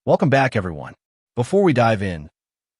Welcome back, everyone. Before we dive in,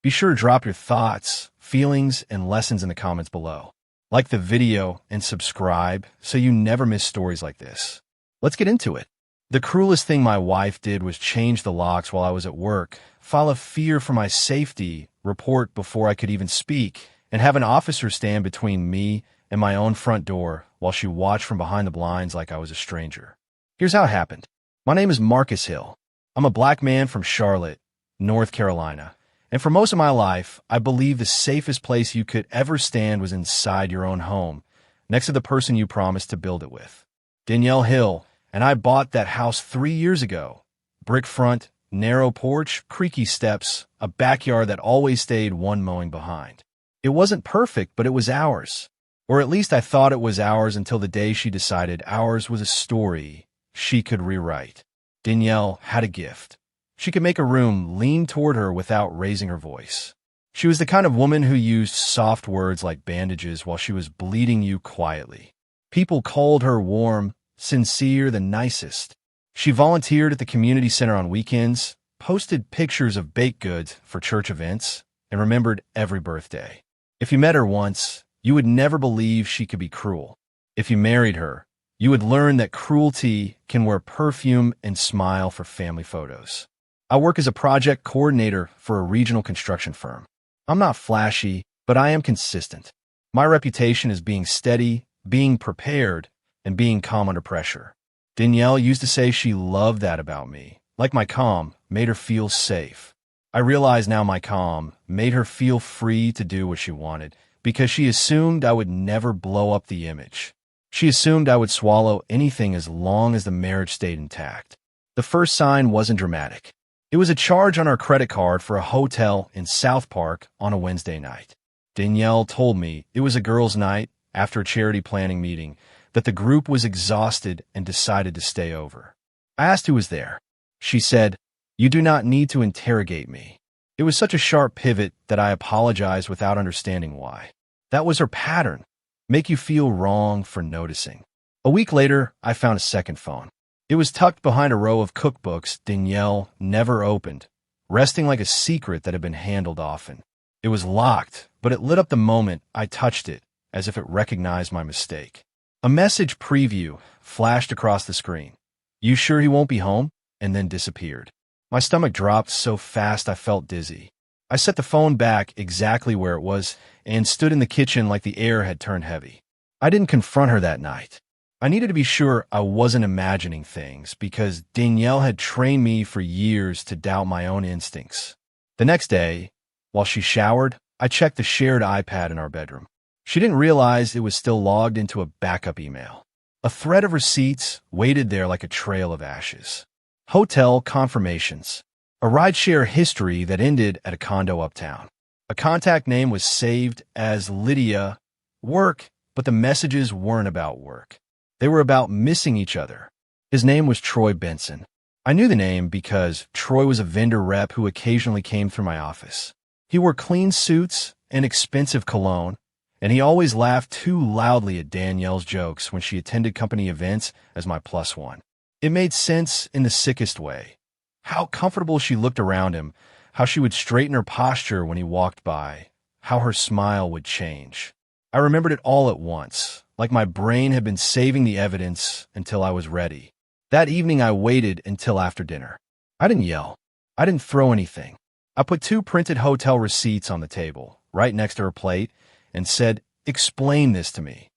be sure to drop your thoughts, feelings, and lessons in the comments below. Like the video and subscribe so you never miss stories like this. Let's get into it. The cruelest thing my wife did was change the locks while I was at work, file a fear for my safety report before I could even speak, and have an officer stand between me and my own front door while she watched from behind the blinds like I was a stranger. Here's how it happened. My name is Marcus Hill. I'm a black man from Charlotte, North Carolina. And for most of my life, I believe the safest place you could ever stand was inside your own home, next to the person you promised to build it with. Danielle Hill and I bought that house 3 years ago. Brick front, narrow porch, creaky steps, a backyard that always stayed one mowing behind. It wasn't perfect, but it was ours. Or at least I thought it was ours until the day she decided ours was a story she could rewrite. Danielle had a gift. She could make a room lean toward her without raising her voice. She was the kind of woman who used soft words like bandages while she was bleeding you quietly. People called her warm, sincere, the nicest. She volunteered at the community center on weekends, posted pictures of baked goods for church events, and remembered every birthday. If you met her once, you would never believe she could be cruel. If you married her, you would learn that cruelty can wear perfume and smile for family photos. I work as a project coordinator for a regional construction firm. I'm not flashy, but I am consistent. My reputation is being steady, being prepared, and being calm under pressure. Danielle used to say she loved that about me, like my calm made her feel safe. I realize now my calm made her feel free to do what she wanted because she assumed I would never blow up the image. She assumed I would swallow anything as long as the marriage stayed intact. The first sign wasn't dramatic. It was a charge on our credit card for a hotel in South Park on a Wednesday night. Danielle told me it was a girls' night after a charity planning meeting, that the group was exhausted and decided to stay over. I asked who was there. She said, "You do not need to interrogate me." It was such a sharp pivot that I apologized without understanding why. That was her pattern. Make you feel wrong for noticing. A week later, I found a second phone. It was tucked behind a row of cookbooks Danielle never opened, resting like a secret that had been handled often. It was locked, but it lit up the moment I touched it, as if it recognized my mistake. A message preview flashed across the screen. "You sure he won't be home?" And then disappeared. My stomach dropped so fast I felt dizzy. I set the phone back exactly where it was and stood in the kitchen like the air had turned heavy. I didn't confront her that night. I needed to be sure I wasn't imagining things because Danielle had trained me for years to doubt my own instincts. The next day, while she showered, I checked the shared iPad in our bedroom. She didn't realize it was still logged into a backup email. A thread of receipts waited there like a trail of ashes. Hotel confirmations. A rideshare history that ended at a condo uptown. A contact name was saved as Lydia. Work, but the messages weren't about work. They were about missing each other. His name was Troy Benson. I knew the name because Troy was a vendor rep who occasionally came through my office. He wore clean suits and expensive cologne, and he always laughed too loudly at Danielle's jokes when she attended company events as my plus one. It made sense in the sickest way. How comfortable she looked around him, how she would straighten her posture when he walked by, how her smile would change. I remembered it all at once, like my brain had been saving the evidence until I was ready. That evening I waited until after dinner. I didn't yell. I didn't throw anything. I put 2 printed hotel receipts on the table, right next to her plate, and said, "Explain this to me."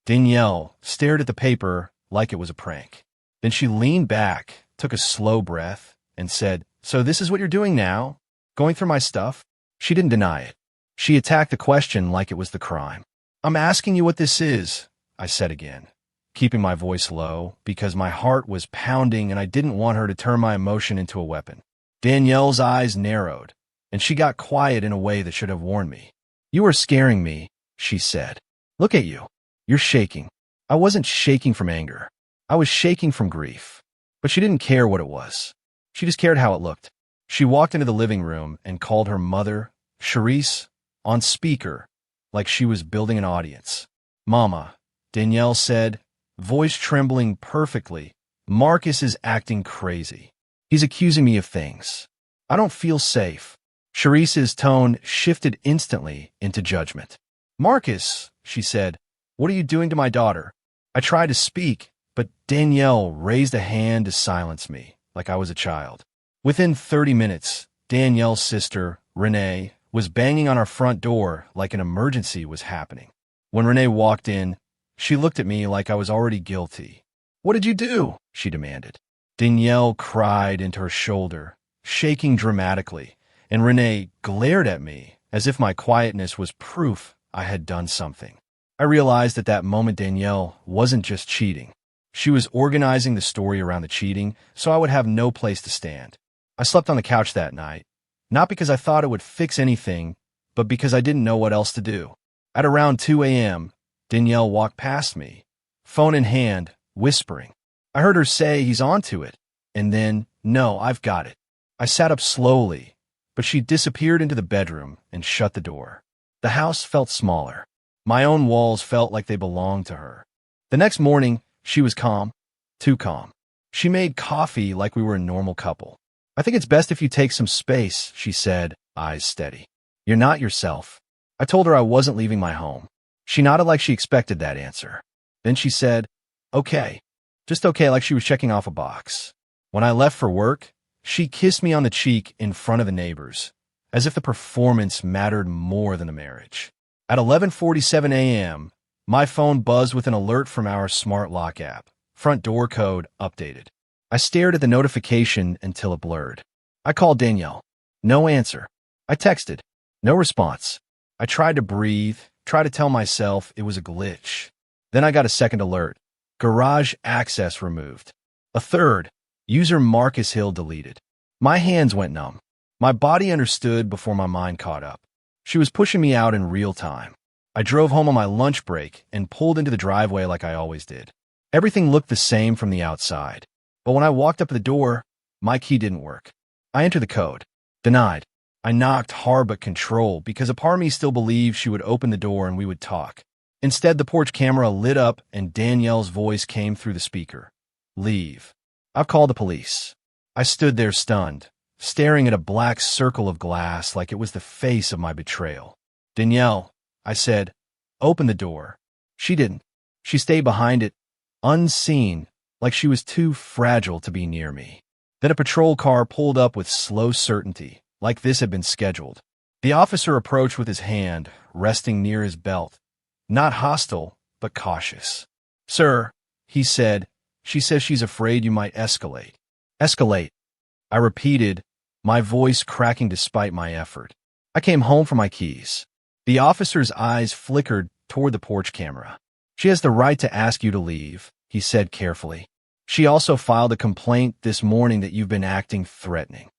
Danielle stared at the paper like it was a prank. Then she leaned back, took a slow breath, and said, "So this is what you're doing now? Going through my stuff?" She didn't deny it. She attacked the question like it was the crime. "I'm asking you what this is," I said again, keeping my voice low because my heart was pounding and I didn't want her to turn my emotion into a weapon. Danielle's eyes narrowed, and she got quiet in a way that should have warned me. "You are scaring me," she said. "Look at you. You're shaking." I wasn't shaking from anger. I was shaking from grief. But she didn't care what it was. She just cared how it looked. She walked into the living room and called her mother, Charisse, on speaker, like she was building an audience. "Mama," Danielle said, voice trembling perfectly, "Marcus is acting crazy. He's accusing me of things. I don't feel safe. Sharice's tone shifted instantly into judgment. Marcus, she said, what are you doing to my daughter? I tried to speak, but Danielle raised a hand to silence me, like I was a child. Within 30 minutes, Danielle's sister, Renee, was banging on our front door like an emergency was happening. When Renee walked in, she looked at me like I was already guilty. What did you do? She demanded. Danielle cried into her shoulder, shaking dramatically, and Renee glared at me as if my quietness was proof I had done something. I realized at that moment Danielle wasn't just cheating. She was organizing the story around the cheating so I would have no place to stand. I slept on the couch that night, not because I thought it would fix anything, but because I didn't know what else to do. At around 2 a.m., Danielle walked past me, phone in hand, whispering. I heard her say he's onto it, and then, no, I've got it. I sat up slowly, but she disappeared into the bedroom and shut the door. The house felt smaller. My own walls felt like they belonged to her. The next morning, she was calm, too calm. She made coffee like we were a normal couple. I think it's best if you take some space, she said, eyes steady. You're not yourself. I told her I wasn't leaving my home. She nodded like she expected that answer. Then she said, okay. Just okay, like she was checking off a box. When I left for work, she kissed me on the cheek in front of the neighbors, as if the performance mattered more than the marriage. At 11:47 a.m., my phone buzzed with an alert from our smart lock app. Front door code updated. I stared at the notification until it blurred. I called Danielle. No answer. I texted. No response. I tried to breathe, tried to tell myself it was a glitch. Then I got a second alert. Garage access removed. A third. User Marcus Hill deleted. My hands went numb. My body understood before my mind caught up. She was pushing me out in real time. I drove home on my lunch break and pulled into the driveway like I always did. Everything looked the same from the outside. But when I walked up the door, my key didn't work. I entered the code. Denied. I knocked hard but controlled because a part of me still believed she would open the door and we would talk. Instead, the porch camera lit up and Danielle's voice came through the speaker. Leave. I've called the police. I stood there stunned, staring at a black circle of glass like it was the face of my betrayal. Danielle, I said, open the door. She didn't. She stayed behind it, unseen, like she was too fragile to be near me. Then a patrol car pulled up with slow certainty, like this had been scheduled. The officer approached with his hand resting near his belt, not hostile, but cautious. Sir, he said, she says she's afraid you might escalate. Escalate, I repeated, my voice cracking despite my effort. I came home for my keys. The officer's eyes flickered toward the porch camera. She has the right to ask you to leave, he said carefully. She also filed a complaint this morning that you've been acting threatening.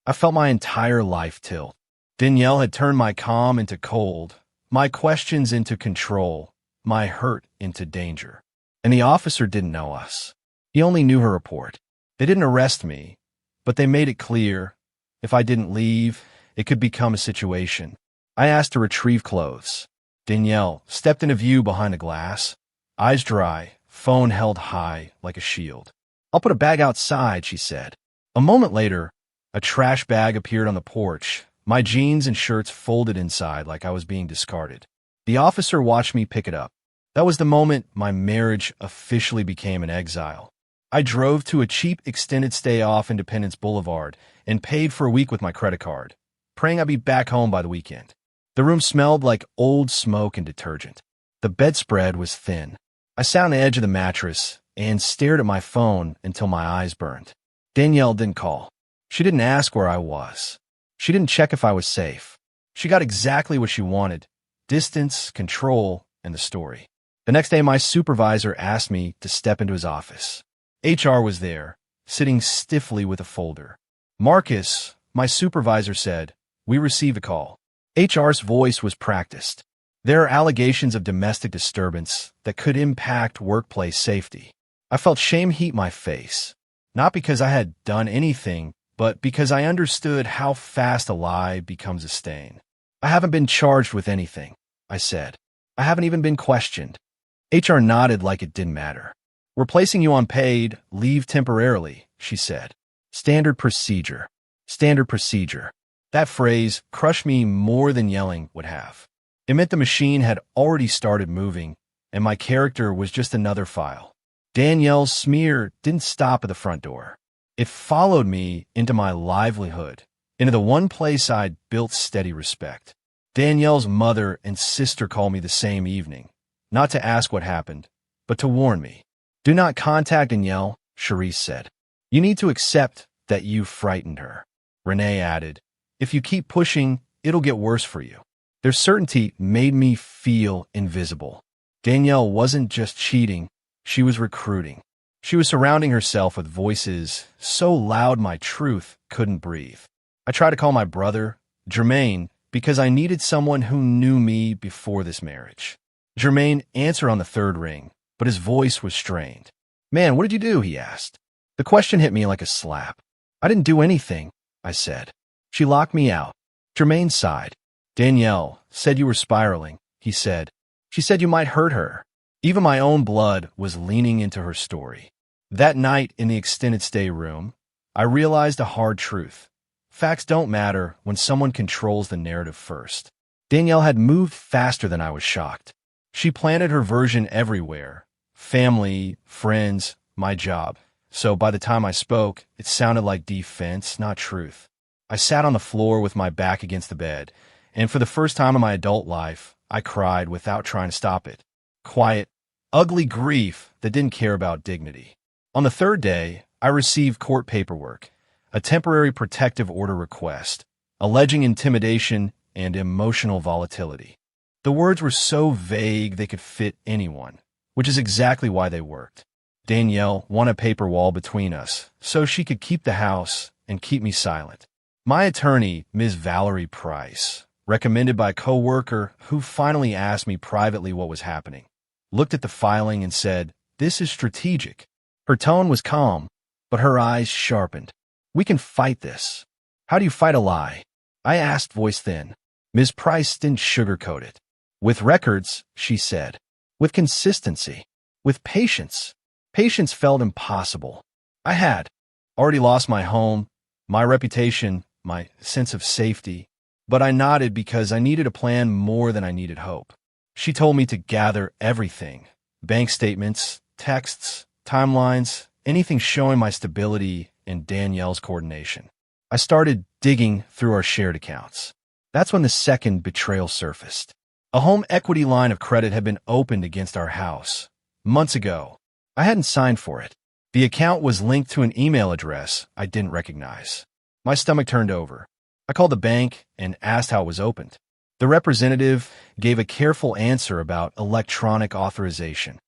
I felt my entire life tilt. Danielle had turned my calm into cold, my questions into control, my hurt into danger. And the officer didn't know us. He only knew her report. They didn't arrest me, but they made it clear, if I didn't leave, it could become a situation. I asked to retrieve clothes. Danielle stepped into view behind the glass, eyes dry, phone held high like a shield. I'll put a bag outside, she said. A moment later, a trash bag appeared on the porch, my jeans and shirts folded inside like I was being discarded. The officer watched me pick it up. That was the moment my marriage officially became an exile. I drove to a cheap extended stay off Independence Boulevard and paid for a week with my credit card, praying I'd be back home by the weekend. The room smelled like old smoke and detergent. The bedspread was thin. I sat on the edge of the mattress and stared at my phone until my eyes burned. Danielle didn't call. She didn't ask where I was. She didn't check if I was safe. She got exactly what she wanted: distance, control, and the story. The next day, my supervisor asked me to step into his office. HR was there, sitting stiffly with a folder. Marcus, my supervisor said, we received a call. HR's voice was practiced. There are allegations of domestic disturbance that could impact workplace safety. I felt shame heat my face, not because I had done anything, but because I understood how fast a lie becomes a stain. I haven't been charged with anything, I said. I haven't even been questioned. HR nodded like it didn't matter. We're placing you on paid leave temporarily, she said. Standard procedure. Standard procedure. That phrase crushed me more than yelling would have. It meant the machine had already started moving, and my character was just another file. Danielle's smear didn't stop at the front door. It followed me into my livelihood, into the one place I'd built steady respect. Danielle's mother and sister called me the same evening, not to ask what happened, but to warn me. Do not contact Danielle, Charisse said. You need to accept that you frightened her. Renee added, if you keep pushing, it'll get worse for you. Their certainty made me feel invisible. Danielle wasn't just cheating, she was recruiting. She was surrounding herself with voices so loud my truth couldn't breathe. I tried to call my brother, Jermaine, because I needed someone who knew me before this marriage. Jermaine answered on the third ring, but his voice was strained. Man, what did you do? He asked. The question hit me like a slap. I didn't do anything, I said. She locked me out. Jermaine sighed. Danielle said you were spiraling, he said. She said you might hurt her. Even my own blood was leaning into her story. That night in the extended stay room, I realized a hard truth. Facts don't matter when someone controls the narrative first. Danielle had moved faster than I was shocked. She planted her version everywhere. Family, friends, my job. So by the time I spoke, it sounded like defense, not truth. I sat on the floor with my back against the bed, and for the first time in my adult life, I cried without trying to stop it. Quiet, ugly grief that didn't care about dignity. On the third day, I received court paperwork, a temporary protective order request, alleging intimidation and emotional volatility. The words were so vague they could fit anyone, which is exactly why they worked. Danielle wanted a paper wall between us, so she could keep the house and keep me silent. My attorney, Ms. Valerie Price, recommended by a co-worker who finally asked me privately what was happening, looked at the filing and said, "This is strategic." Her tone was calm, but her eyes sharpened. "We can fight this." "How do you fight a lie?" I asked, voice thin. Ms. Price didn't sugarcoat it. "With records," she said. "With consistency. With patience." Patience felt impossible. I had already lost my home, my reputation, my sense of safety, but I nodded because I needed a plan more than I needed hope. She told me to gather everything: bank statements, texts, timelines, anything showing my stability and Danielle's coordination. I started digging through our shared accounts. That's when the second betrayal surfaced. A home equity line of credit had been opened against our house months ago. I hadn't signed for it. The account was linked to an email address I didn't recognize. My stomach turned over. I called the bank and asked how it was opened. The representative gave a careful answer about electronic authorization.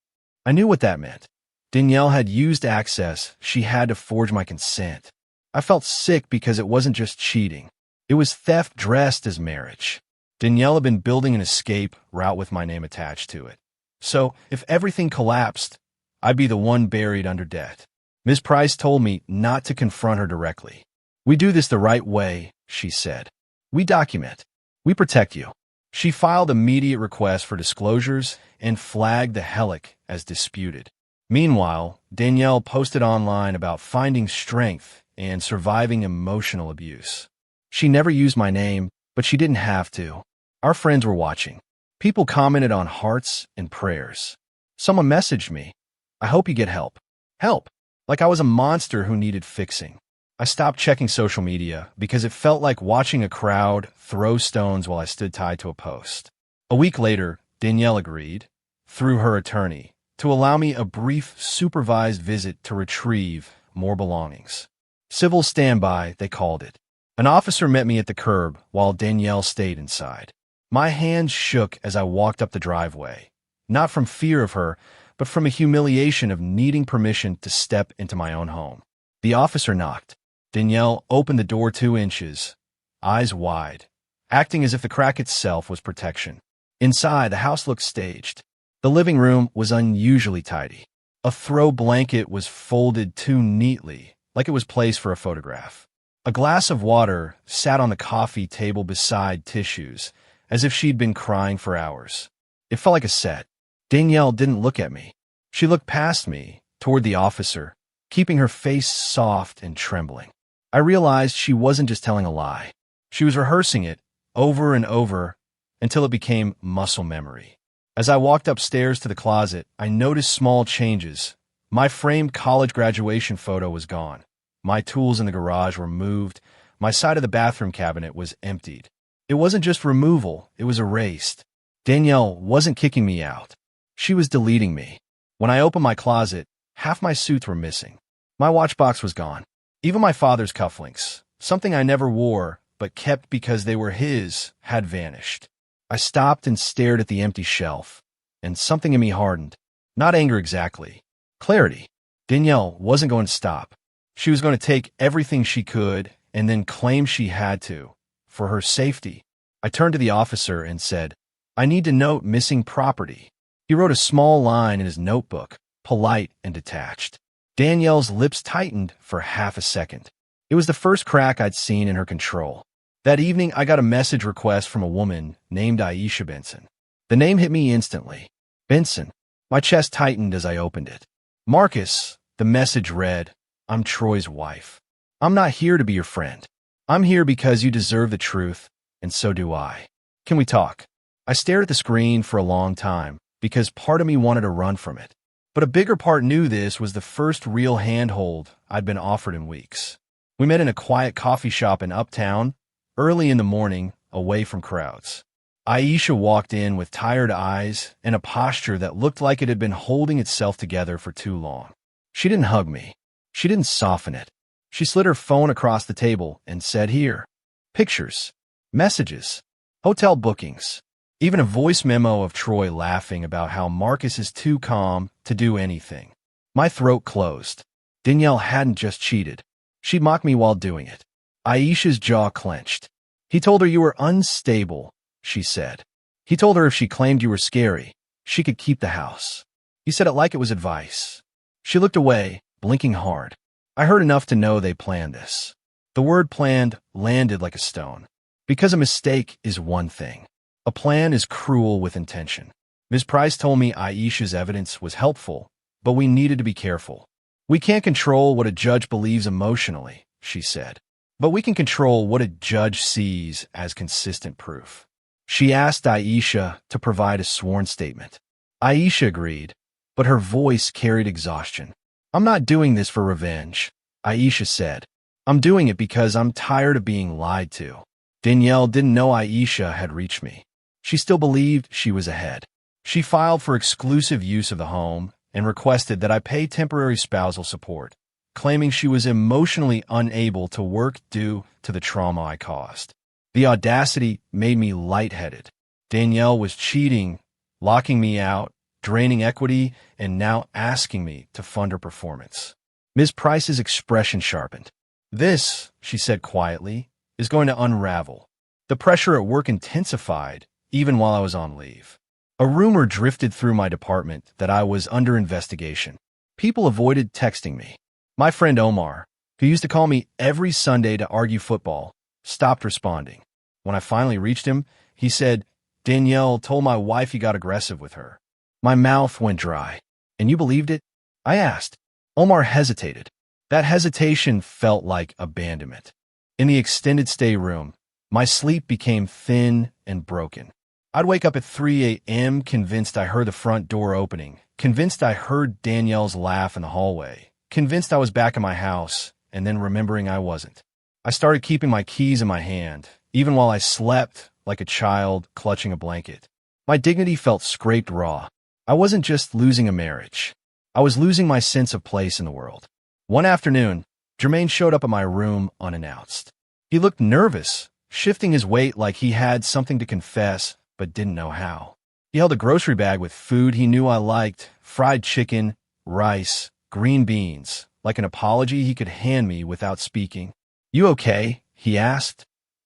I knew what that meant. Danielle had used access. She had to forge my consent. I felt sick because it wasn't just cheating. It was theft dressed as marriage. Danielle had been building an escape route with my name attached to it. So if everything collapsed, I'd be the one buried under debt. Ms. Price told me not to confront her directly. "We do this the right way," she said. "We document. We protect you." She filed immediate requests for disclosures and flagged the Helic as disputed. Meanwhile, Danielle posted online about finding strength and surviving emotional abuse. She never used my name, but she didn't have to. Our friends were watching. People commented on hearts and prayers. Someone messaged me, "I hope you get help." Help! Like I was a monster who needed fixing. I stopped checking social media because it felt like watching a crowd throw stones while I stood tied to a post. A week later, Danielle agreed, through her attorney, to allow me a brief supervised visit to retrieve more belongings. Civil standby, they called it. An officer met me at the curb while Danielle stayed inside. My hands shook as I walked up the driveway, not from fear of her, but from a humiliation of needing permission to step into my own home. The officer knocked. Danielle opened the door 2 inches, eyes wide, acting as if the crack itself was protection. Inside, the house looked staged. The living room was unusually tidy. A throw blanket was folded too neatly, like it was placed for a photograph. A glass of water sat on the coffee table beside tissues, as if she'd been crying for hours. It felt like a set. Danielle didn't look at me. She looked past me, toward the officer, keeping her face soft and trembling. I realized she wasn't just telling a lie. She was rehearsing it over and over until it became muscle memory. As I walked upstairs to the closet, I noticed small changes. My framed college graduation photo was gone. My tools in the garage were moved. My side of the bathroom cabinet was emptied. It wasn't just removal, it was erased. Danielle wasn't kicking me out. She was deleting me. When I opened my closet, half my suits were missing. My watch box was gone. Even my father's cufflinks, something I never wore but kept because they were his, had vanished. I stopped and stared at the empty shelf, and something in me hardened. Not anger exactly. Clarity. Danielle wasn't going to stop. She was going to take everything she could and then claim she had to, for her safety. I turned to the officer and said, "I need to note missing property." He wrote a small line in his notebook, polite and detached. Danielle's lips tightened for half a second. It was the first crack I'd seen in her control. That evening, I got a message request from a woman named Aisha Benson. The name hit me instantly. Benson. My chest tightened as I opened it. "Marcus," the message read, "I'm Troy's wife. I'm not here to be your friend. I'm here because you deserve the truth, and so do I. Can we talk?" I stared at the screen for a long time because part of me wanted to run from it. But a bigger part knew this was the first real handhold I'd been offered in weeks. We met in a quiet coffee shop in Uptown, early in the morning, away from crowds. Aisha walked in with tired eyes and a posture that looked like it had been holding itself together for too long. She didn't hug me. She didn't soften it. She slid her phone across the table and said, "Here. Pictures. Messages. Hotel bookings." Even a voice memo of Troy laughing about how Marcus is too calm to do anything. My throat closed. Danielle hadn't just cheated. She'd mocked me while doing it. Aisha's jaw clenched. "He told her you were unstable," she said. "He told her if she claimed you were scary, she could keep the house." He said it like it was advice. She looked away, blinking hard. I heard enough to know they planned this. The word planned landed like a stone. Because a mistake is one thing. A plan is cruel with intention. Ms. Price told me Aisha's evidence was helpful, but we needed to be careful. "We can't control what a judge believes emotionally," she said. "But we can control what a judge sees as consistent proof." She asked Aisha to provide a sworn statement. Aisha agreed, but her voice carried exhaustion. "I'm not doing this for revenge," Aisha said. "I'm doing it because I'm tired of being lied to." Danielle didn't know Aisha had reached me. She still believed she was ahead. She filed for exclusive use of the home and requested that I pay temporary spousal support, claiming she was emotionally unable to work due to the trauma I caused. The audacity made me lightheaded. Danielle was cheating, locking me out, draining equity, and now asking me to fund her performance. Ms. Price's expression sharpened. "This," she said quietly, "is going to unravel." The pressure at work intensified, even while I was on leave. A rumor drifted through my department that I was under investigation. People avoided texting me. My friend Omar, who used to call me every Sunday to argue football, stopped responding. When I finally reached him, he said, "Danielle told my wife you got aggressive with her." My mouth went dry. "And you believed it?" I asked. Omar hesitated. That hesitation felt like abandonment. In the extended stay room, my sleep became thin and broken. I'd wake up at 3 a.m. convinced I heard the front door opening, convinced I heard Danielle's laugh in the hallway, convinced I was back in my house, and then remembering I wasn't. I started keeping my keys in my hand, even while I slept like a child clutching a blanket. My dignity felt scraped raw. I wasn't just losing a marriage. I was losing my sense of place in the world. One afternoon, Jermaine showed up at my room unannounced. He looked nervous, shifting his weight like he had something to confess but didn't know how. He held a grocery bag with food he knew I liked, fried chicken, rice, green beans, like an apology he could hand me without speaking. "You okay?" he asked,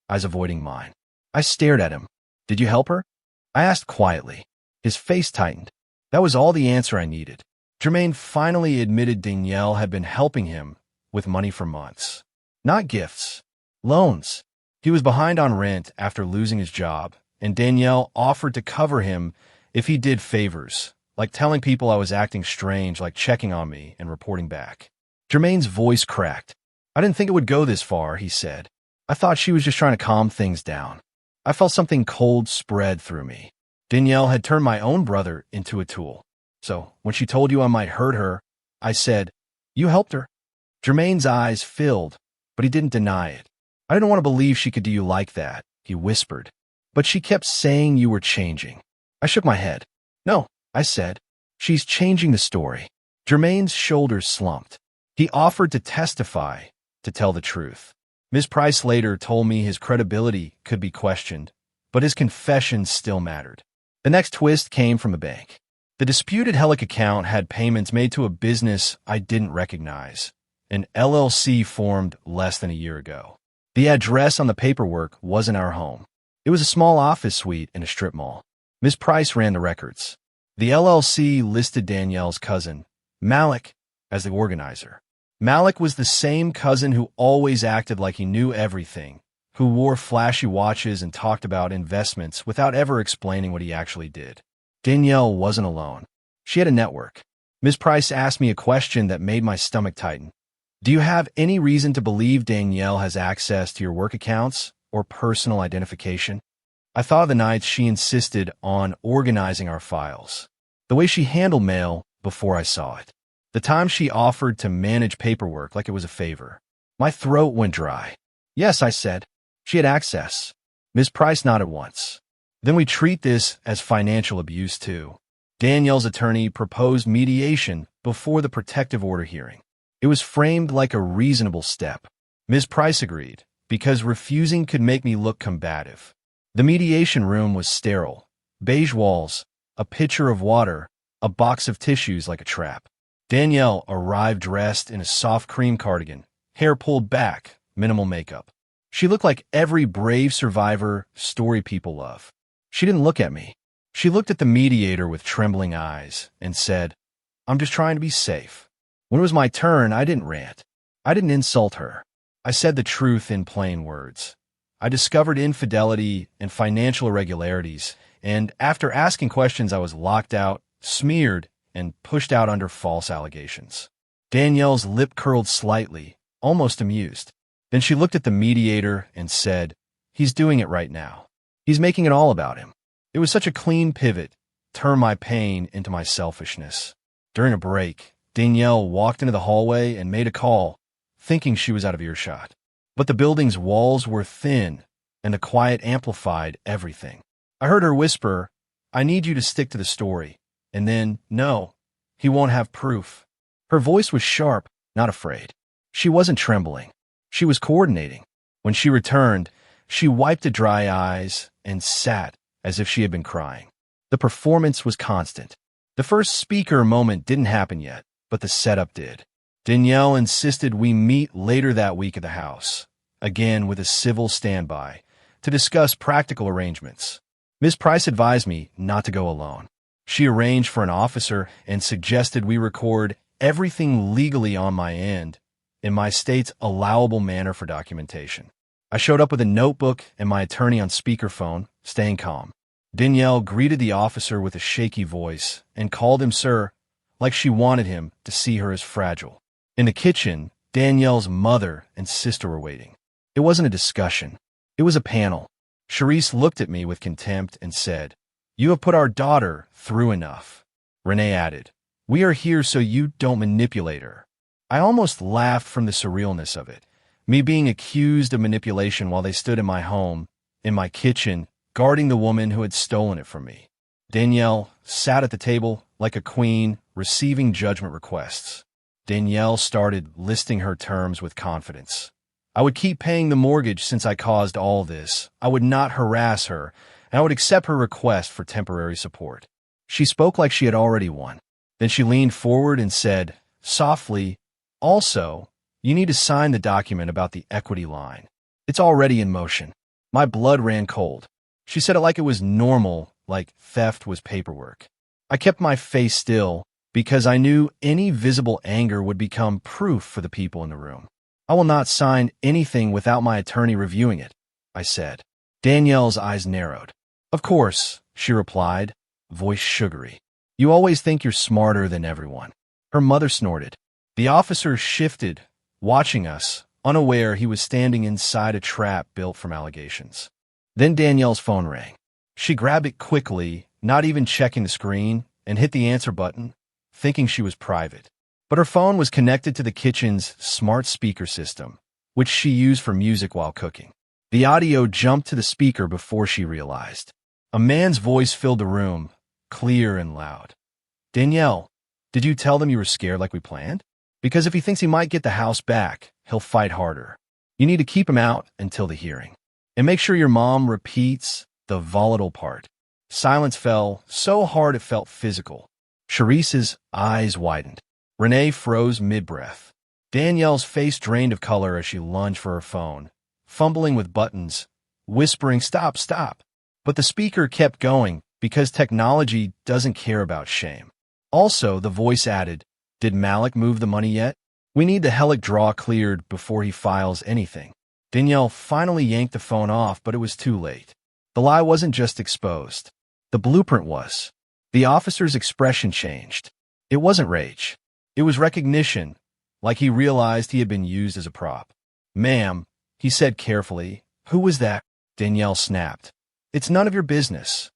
eyes avoiding mine. I stared at him. "Did you help her?" I asked quietly. His face tightened. That was all the answer I needed. Jermaine finally admitted Danielle had been helping him with money for months. Not gifts, loans. He was behind on rent after losing his job, and Danielle offered to cover him if he did favors, like telling people I was acting strange, like checking on me and reporting back. Jermaine's voice cracked. I didn't think it would go this far, he said. I thought she was just trying to calm things down. I felt something cold spread through me. Danielle had turned my own brother into a tool. So, when she told you I might hurt her, I said, "You helped her." Jermaine's eyes filled, but he didn't deny it. "I didn't want to believe she could do you like that," he whispered. "But she kept saying you were changing." I shook my head. "No," I said. "She's changing the story." Jermaine's shoulders slumped. He offered to testify, to tell the truth. Ms. Price later told me his credibility could be questioned, but his confession still mattered. The next twist came from a bank. The disputed Hellick account had payments made to a business I didn't recognize, an LLC formed less than a year ago. The address on the paperwork wasn't our home. It was a small office suite in a strip mall. Ms. Price ran the records. The LLC listed Danielle's cousin, Malik, as the organizer. Malik was the same cousin who always acted like he knew everything, who wore flashy watches and talked about investments without ever explaining what he actually did. Danielle wasn't alone. She had a network. Ms. Price asked me a question that made my stomach tighten. "Do you have any reason to believe Danielle has access to your work accounts or personal identification?" I thought of the nights she insisted on organizing our files, the way she handled mail before I saw it, the time she offered to manage paperwork like it was a favor. My throat went dry. "Yes," I said. "She had access." Ms. Price nodded once. "Then we treat this as financial abuse, too." Danielle's attorney proposed mediation before the protective order hearing. It was framed like a reasonable step. Ms. Price agreed, because refusing could make me look combative. The mediation room was sterile. Beige walls, a pitcher of water, a box of tissues like a trap. Danielle arrived dressed in a soft cream cardigan, hair pulled back, minimal makeup. She looked like every brave survivor story people love. She didn't look at me. She looked at the mediator with trembling eyes and said, "I'm just trying to be safe." When it was my turn, I didn't rant. I didn't insult her. I said the truth in plain words. I discovered infidelity and financial irregularities, and after asking questions, I was locked out, smeared, and pushed out under false allegations. Danielle's lip curled slightly, almost amused. Then she looked at the mediator and said, "He's doing it right now. He's making it all about him." It was such a clean pivot, turned my pain into my selfishness. During a break, Danielle walked into the hallway and made a call, thinking she was out of earshot. But the building's walls were thin, and the quiet amplified everything. I heard her whisper, "I need you to stick to the story." And then, "No, he won't have proof." Her voice was sharp, not afraid. She wasn't trembling. She was coordinating. When she returned, she wiped the dry eyes and sat as if she had been crying. The performance was constant. The first speaker moment didn't happen yet, but the setup did. Danielle insisted we meet later that week at the house, again with a civil standby, to discuss practical arrangements. Ms. Price advised me not to go alone. She arranged for an officer and suggested we record everything legally on my end, in my state's allowable manner for documentation. I showed up with a notebook and my attorney on speakerphone, staying calm. Danielle greeted the officer with a shaky voice and called him sir, like she wanted him to see her as fragile. In the kitchen, Danielle's mother and sister were waiting. It wasn't a discussion. It was a panel. Charisse looked at me with contempt and said, "You have put our daughter through enough." Renee added, "We are here so you don't manipulate her." I almost laughed from the surrealness of it, me being accused of manipulation while they stood in my home, in my kitchen, guarding the woman who had stolen it from me. Danielle sat at the table like a queen, receiving judgment requests. Danielle started listing her terms with confidence. I would keep paying the mortgage since I caused all this. I would not harass her, and I would accept her request for temporary support. She spoke like she had already won. Then she leaned forward and said, softly, "Also, you need to sign the document about the equity line. It's already in motion." My blood ran cold. She said it like it was normal, like theft was paperwork. I kept my face still because I knew any visible anger would become proof for the people in the room. "I will not sign anything without my attorney reviewing it," I said. Danielle's eyes narrowed. "Of course," she replied, voice sugary. "You always think you're smarter than everyone." Her mother snorted. The officer shifted, watching us, unaware he was standing inside a trap built from allegations. Then Danielle's phone rang. She grabbed it quickly, not even checking the screen, and hit the answer button, thinking she was private. But her phone was connected to the kitchen's smart speaker system, which she used for music while cooking. The audio jumped to the speaker before she realized. A man's voice filled the room, clear and loud. "Danielle, did you tell them you were scared like we planned? Because if he thinks he might get the house back, he'll fight harder. You need to keep him out until the hearing. And make sure your mom repeats the volatile part." Silence fell so hard it felt physical. Charisse's eyes widened. Renee froze mid-breath. Danielle's face drained of color as she lunged for her phone, fumbling with buttons, whispering, "Stop, stop." But the speaker kept going because technology doesn't care about shame. Also, the voice added, "Did Malik move the money yet? We need the Helic draw cleared before he files anything." Danielle finally yanked the phone off, but it was too late. The lie wasn't just exposed. The blueprint was. The officer's expression changed. It wasn't rage. It was recognition, like he realized he had been used as a prop. "Ma'am," he said carefully. "Who was that?" Danielle snapped. "It's none of your business."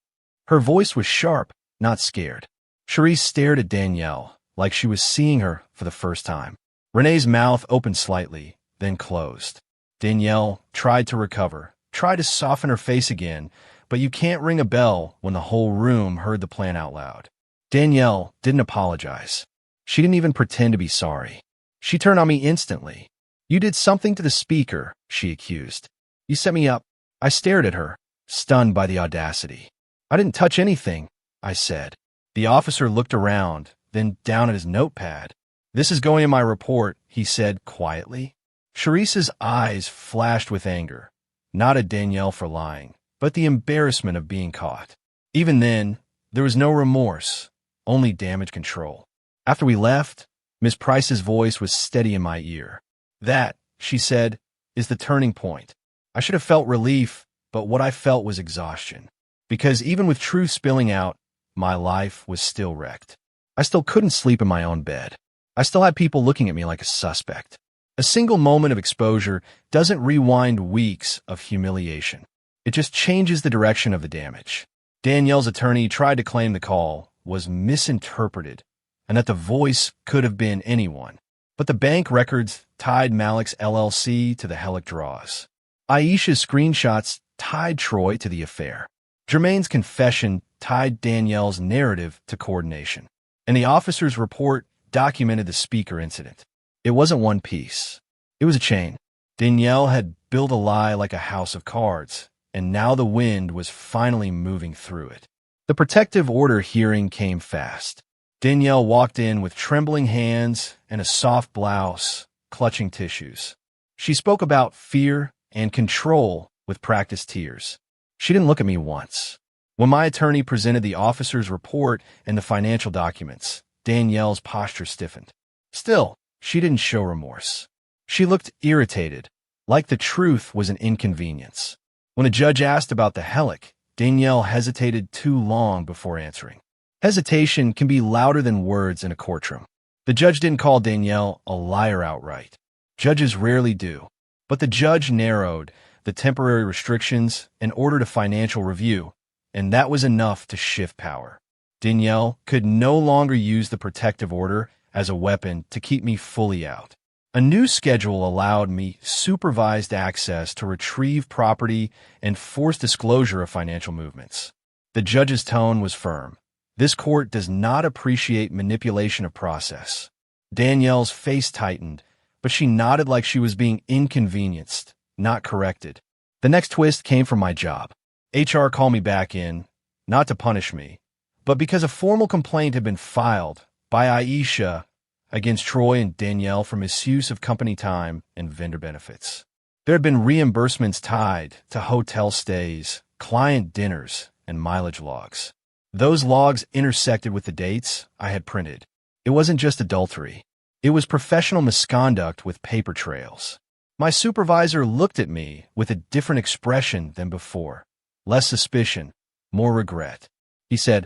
Her voice was sharp, not scared. Charisse stared at Danielle, like she was seeing her for the first time. Renee's mouth opened slightly, then closed. Danielle tried to recover, tried to soften her face again, but you can't ring a bell when the whole room heard the plan out loud. Danielle didn't apologize. She didn't even pretend to be sorry. She turned on me instantly. "You did something to the speaker," she accused. "You set me up." I stared at her, stunned by the audacity. "I didn't touch anything," I said. The officer looked around, then down at his notepad. "This is going in my report," he said quietly. Charisse's eyes flashed with anger, not at Danielle for lying, but the embarrassment of being caught. Even then, there was no remorse, only damage control. After we left, Miss Price's voice was steady in my ear. "That," she said, "is the turning point." I should have felt relief, but what I felt was exhaustion. Because even with truth spilling out, my life was still wrecked. I still couldn't sleep in my own bed. I still had people looking at me like a suspect. A single moment of exposure doesn't rewind weeks of humiliation. It just changes the direction of the damage. Danielle's attorney tried to claim the call was misinterpreted and that the voice could have been anyone. But the bank records tied Malik's LLC to the Helic draws. Aisha's screenshots tied Troy to the affair. Jermaine's confession tied Danielle's narrative to coordination. And the officer's report documented the speaker incident. It wasn't one piece. It was a chain. Danielle had built a lie like a house of cards, and now the wind was finally moving through it. The protective order hearing came fast. Danielle walked in with trembling hands and a soft blouse, clutching tissues. She spoke about fear and control with practiced tears. She didn't look at me once. When my attorney presented the officer's report and the financial documents, Danielle's posture stiffened. Still, she didn't show remorse. She looked irritated, like the truth was an inconvenience. When a judge asked about the Helic, Danielle hesitated too long before answering. Hesitation can be louder than words in a courtroom. The judge didn't call Danielle a liar outright. Judges rarely do. But the judge narrowed the temporary restrictions and ordered a financial review, and that was enough to shift power. Danielle could no longer use the protective order as a weapon to keep me fully out. A new schedule allowed me supervised access to retrieve property and forced disclosure of financial movements. The judge's tone was firm. This court does not appreciate manipulation of process. Danielle's face tightened, but she nodded like she was being inconvenienced, not corrected. The next twist came from my job. HR called me back in, not to punish me, but because a formal complaint had been filed by Aisha against Troy and Danielle for misuse of company time and vendor benefits. There had been reimbursements tied to hotel stays, client dinners, and mileage logs. Those logs intersected with the dates I had printed. It wasn't just adultery. It was professional misconduct with paper trails. My supervisor looked at me with a different expression than before. Less suspicion, more regret. He said,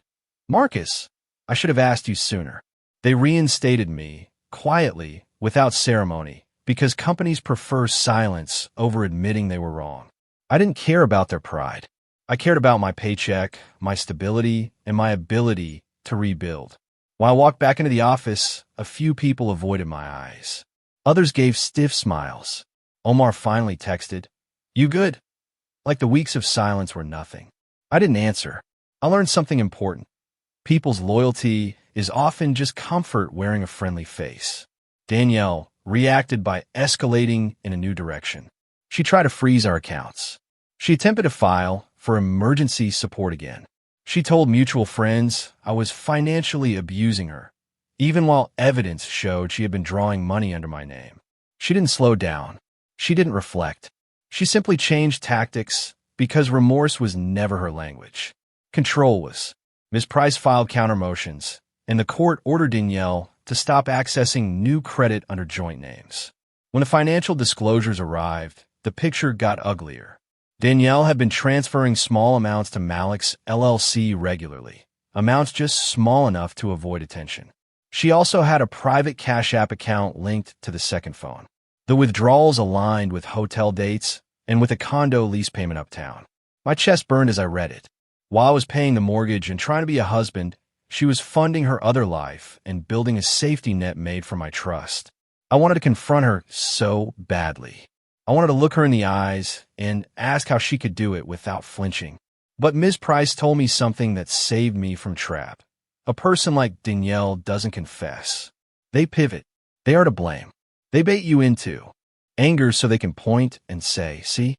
"Marcus, I should have asked you sooner." They reinstated me, quietly, without ceremony, because companies prefer silence over admitting they were wrong. I didn't care about their pride. I cared about my paycheck, my stability, and my ability to rebuild. When I walked back into the office, a few people avoided my eyes. Others gave stiff smiles. Omar finally texted, "You good?" Like the weeks of silence were nothing. I didn't answer. I learned something important. People's loyalty is often just comfort wearing a friendly face. Danielle reacted by escalating in a new direction. She tried to freeze our accounts. She attempted to file for emergency support again. She told mutual friends I was financially abusing her, even while evidence showed she had been drawing money under my name. She didn't slow down. She didn't reflect. She simply changed tactics because remorse was never her language. Control was. Ms. Price filed counter motions, and the court ordered Danielle to stop accessing new credit under joint names. When the financial disclosures arrived, the picture got uglier. Danielle had been transferring small amounts to Malik's LLC regularly, amounts just small enough to avoid attention. She also had a private Cash App account linked to the second phone. The withdrawals aligned with hotel dates and with a condo lease payment uptown. My chest burned as I read it. While I was paying the mortgage and trying to be a husband, she was funding her other life and building a safety net made for my trust. I wanted to confront her so badly. I wanted to look her in the eyes and ask how she could do it without flinching. But Ms. Price told me something that saved me from trap. A person like Danielle doesn't confess. They pivot. They are to blame. They bait you into anger so they can point and say, "See?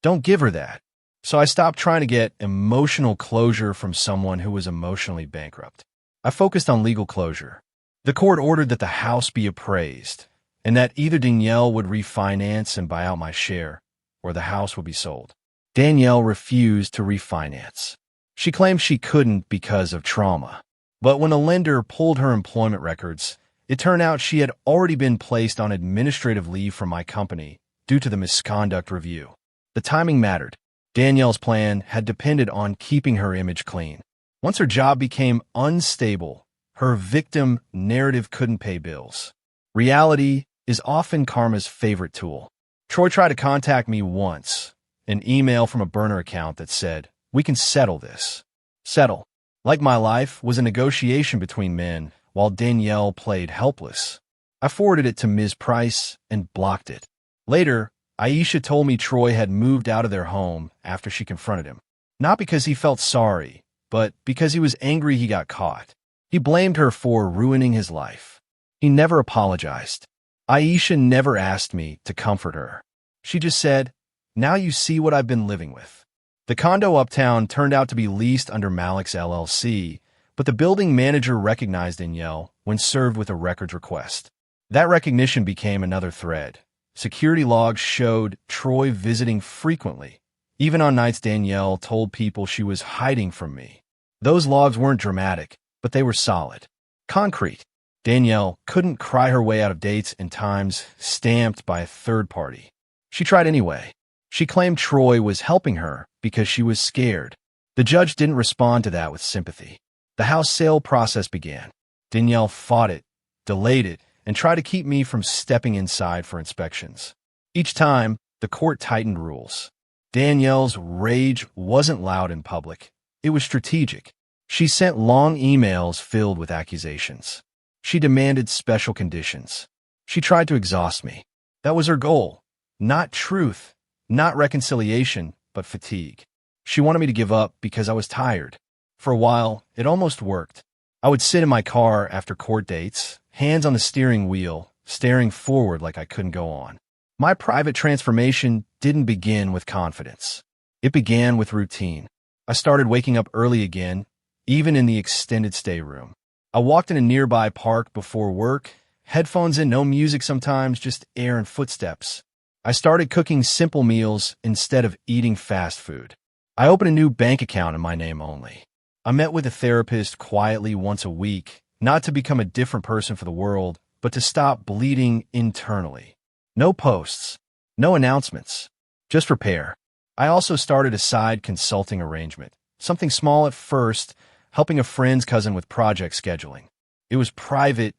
Don't give her that." So I stopped trying to get emotional closure from someone who was emotionally bankrupt. I focused on legal closure. The court ordered that the house be appraised, and that either Danielle would refinance and buy out my share, or the house would be sold. Danielle refused to refinance. She claimed she couldn't because of trauma. But when a lender pulled her employment records, it turned out she had already been placed on administrative leave from my company due to the misconduct review. The timing mattered. Danielle's plan had depended on keeping her image clean. Once her job became unstable, her victim narrative couldn't pay bills. Reality is often karma's favorite tool. Troy tried to contact me once, an email from a burner account that said, "We can settle this." Settle, like my life, was a negotiation between men, while Danielle played helpless. I forwarded it to Ms. Price and blocked it. Later, Aisha told me Troy had moved out of their home after she confronted him. Not because he felt sorry, but because he was angry he got caught. He blamed her for ruining his life. He never apologized. Aisha never asked me to comfort her. She just said, "Now you see what I've been living with." The condo uptown turned out to be leased under Malik's LLC, but the building manager recognized Danielle when served with a records request. That recognition became another thread. Security logs showed Troy visiting frequently, even on nights Danielle told people she was hiding from me. Those logs weren't dramatic, but they were solid. Concrete. Danielle couldn't cry her way out of dates and times stamped by a third party. She tried anyway. She claimed Troy was helping her because she was scared. The judge didn't respond to that with sympathy. The house sale process began. Danielle fought it, delayed it, and tried to keep me from stepping inside for inspections. Each time, the court tightened rules. Danielle's rage wasn't loud in public. It was strategic. She sent long emails filled with accusations. She demanded special conditions. She tried to exhaust me. That was her goal. Not truth, not reconciliation, but fatigue. She wanted me to give up because I was tired. For a while, it almost worked. I would sit in my car after court dates, hands on the steering wheel, staring forward like I couldn't go on. My private transformation didn't begin with confidence. It began with routine. I started waking up early again, even in the extended stay room. I walked in a nearby park before work, headphones in, no music sometimes, just air and footsteps. I started cooking simple meals instead of eating fast food. I opened a new bank account in my name only. I met with a therapist quietly once a week, not to become a different person for the world, but to stop bleeding internally. No posts, no announcements, just repair. I also started a side consulting arrangement, something small at first, helping a friend's cousin with project scheduling. It was private,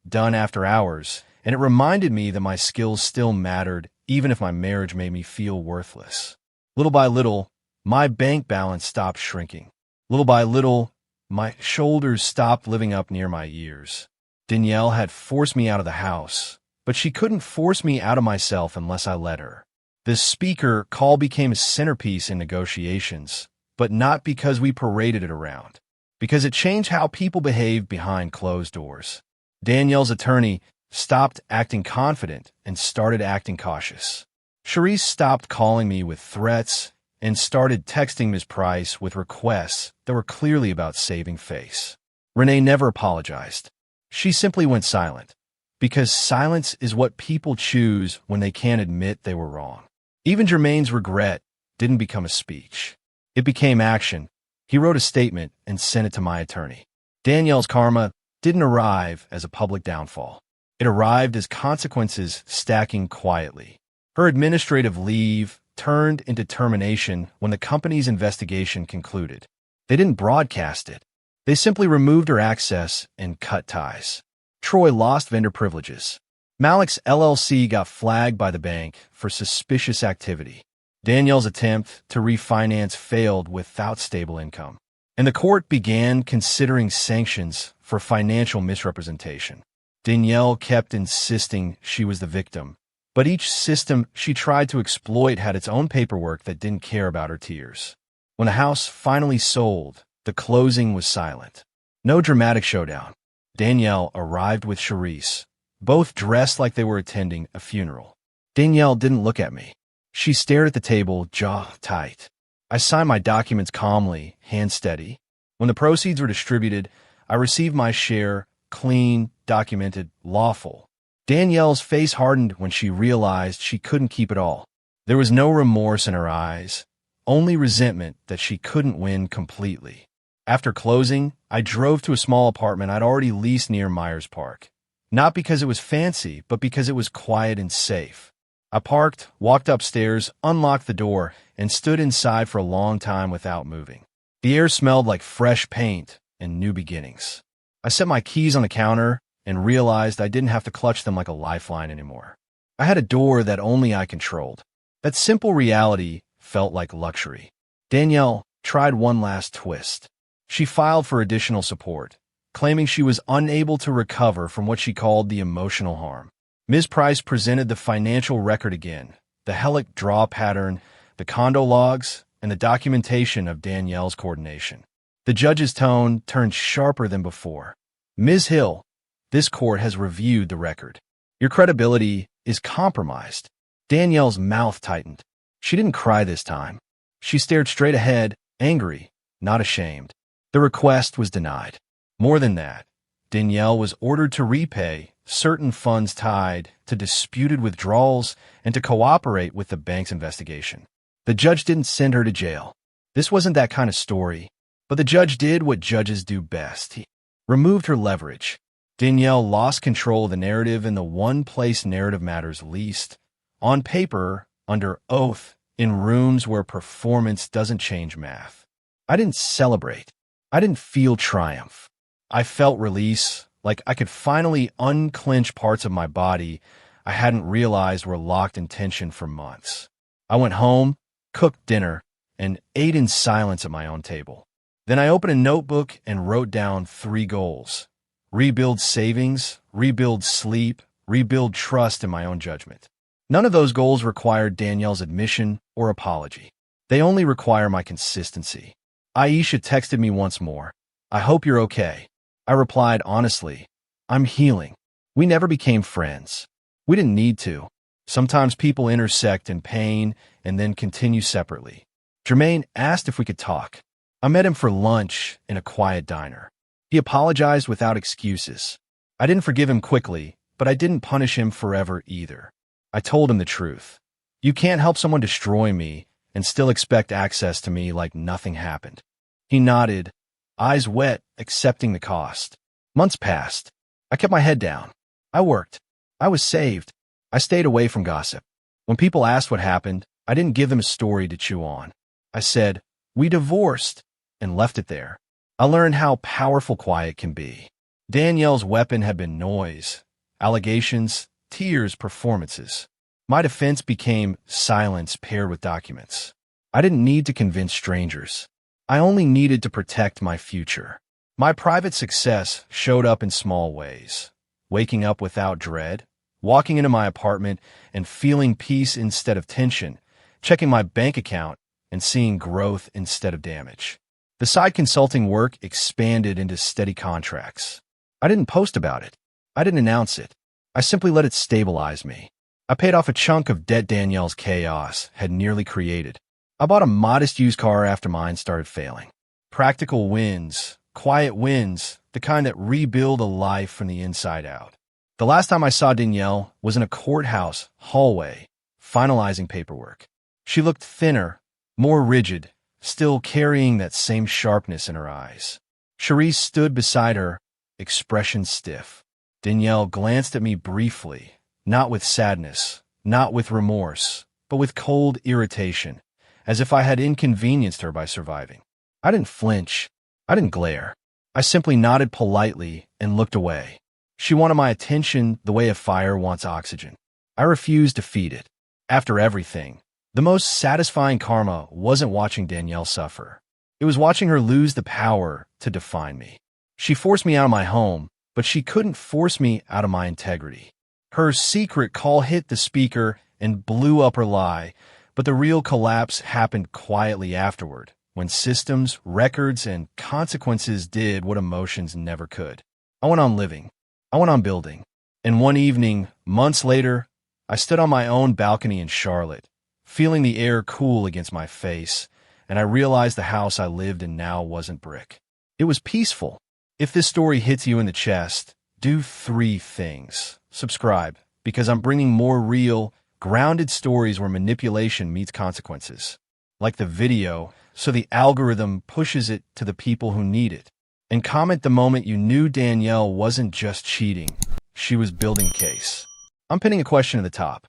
done after hours, and it reminded me that my skills still mattered even if my marriage made me feel worthless. Little by little, my bank balance stopped shrinking. Little by little, my shoulders stopped living up near my ears. Danielle had forced me out of the house, but she couldn't force me out of myself unless I let her. This speaker call became a centerpiece in negotiations, but not because we paraded it around, because it changed how people behaved behind closed doors. Danielle's attorney stopped acting confident and started acting cautious. Charisse stopped calling me with threats and started texting Ms. Price with requests that were clearly about saving face. Renee never apologized. She simply went silent, because silence is what people choose when they can't admit they were wrong. Even Jermaine's regret didn't become a speech. It became action. He wrote a statement and sent it to my attorney. Danielle's karma didn't arrive as a public downfall. It arrived as consequences stacking quietly. Her administrative leave turned into termination when the company's investigation concluded. They didn't broadcast it. They simply removed her access and cut ties. Troy lost vendor privileges. Malik's LLC got flagged by the bank for suspicious activity. Danielle's attempt to refinance failed without stable income, and the court began considering sanctions for financial misrepresentation. Danielle kept insisting she was the victim, but each system she tried to exploit had its own paperwork that didn't care about her tears. When the house finally sold, the closing was silent. No dramatic showdown. Danielle arrived with Charisse, both dressed like they were attending a funeral. Danielle didn't look at me. She stared at the table, jaw tight. I signed my documents calmly, hand steady. When the proceeds were distributed, I received my share, clean, documented, lawful. Danielle's face hardened when she realized she couldn't keep it all. There was no remorse in her eyes, only resentment that she couldn't win completely. After closing, I drove to a small apartment I'd already leased near Myers Park. Not because it was fancy, but because it was quiet and safe. I parked, walked upstairs, unlocked the door, and stood inside for a long time without moving. The air smelled like fresh paint and new beginnings. I set my keys on the counter and realized I didn't have to clutch them like a lifeline anymore. I had a door that only I controlled. That simple reality felt like luxury. Danielle tried one last twist. She filed for additional support, claiming she was unable to recover from what she called the emotional harm. Ms. Price presented the financial record again, the Hellick draw pattern, the condo logs, and the documentation of Danielle's coordination. The judge's tone turned sharper than before. Ms. Hill, this court has reviewed the record. Your credibility is compromised. Danielle's mouth tightened. She didn't cry this time. She stared straight ahead, angry, not ashamed. The request was denied. More than that, Danielle was ordered to repay certain funds tied to disputed withdrawals and to cooperate with the bank's investigation. The judge didn't send her to jail. This wasn't that kind of story, but the judge did what judges do best. He removed her leverage. Danielle lost control of the narrative in the one place narrative matters least, on paper, under oath, in rooms where performance doesn't change math. I didn't celebrate. I didn't feel triumph. I felt release, like I could finally unclench parts of my body I hadn't realized were locked in tension for months. I went home, cooked dinner, and ate in silence at my own table. Then I opened a notebook and wrote down 3 goals. Rebuild savings, rebuild sleep, rebuild trust in my own judgment. None of those goals required Danielle's admission or apology. They only require my consistency. Aisha texted me once more. I hope you're okay. I replied honestly, I'm healing. We never became friends. We didn't need to. Sometimes people intersect in pain and then continue separately. Jermaine asked if we could talk. I met him for lunch in a quiet diner. He apologized without excuses. I didn't forgive him quickly, but I didn't punish him forever either. I told him the truth. You can't help someone destroy me and still expect access to me like nothing happened. He nodded, eyes wet, accepting the cost. Months passed. I kept my head down. I worked. I was saved. I stayed away from gossip. When people asked what happened, I didn't give them a story to chew on. I said, we divorced, and left it there. I learned how powerful quiet can be. Danielle's weapon had been noise. Allegations, tears, performances. My defense became silence paired with documents. I didn't need to convince strangers. I only needed to protect my future. My private success showed up in small ways. Waking up without dread, walking into my apartment and feeling peace instead of tension, checking my bank account and seeing growth instead of damage. The side consulting work expanded into steady contracts. I didn't post about it. I didn't announce it. I simply let it stabilize me. I paid off a chunk of debt Danielle's chaos had nearly created. I bought a modest used car after mine started failing. Practical wins, quiet wins, the kind that rebuild a life from the inside out. The last time I saw Danielle was in a courthouse hallway, finalizing paperwork. She looked thinner, more rigid, still carrying that same sharpness in her eyes. Cherise stood beside her, expression stiff. Danielle glanced at me briefly, not with sadness, not with remorse, but with cold irritation, as if I had inconvenienced her by surviving. I didn't flinch. I didn't glare. I simply nodded politely and looked away. She wanted my attention the way a fire wants oxygen. I refused to feed it. After everything, the most satisfying karma wasn't watching Danielle suffer. It was watching her lose the power to define me. She forced me out of my home, but she couldn't force me out of my integrity. Her secret call hit the speaker and blew up her lie, but the real collapse happened quietly afterward, when systems, records, and consequences did what emotions never could. I went on living. I went on building. And one evening, months later, I stood on my own balcony in Charlotte, feeling the air cool against my face, and I realized the house I lived in now wasn't brick. It was peaceful. If this story hits you in the chest, do 3 things. Subscribe, because I'm bringing more real, grounded stories where manipulation meets consequences. Like the video, so the algorithm pushes it to the people who need it. And comment the moment you knew Danielle wasn't just cheating, she was building a case. I'm pinning a question at the top.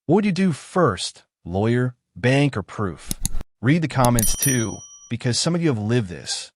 What would you do first? Lawyer, bank, or proof? Read the comments too, because some of you have lived this.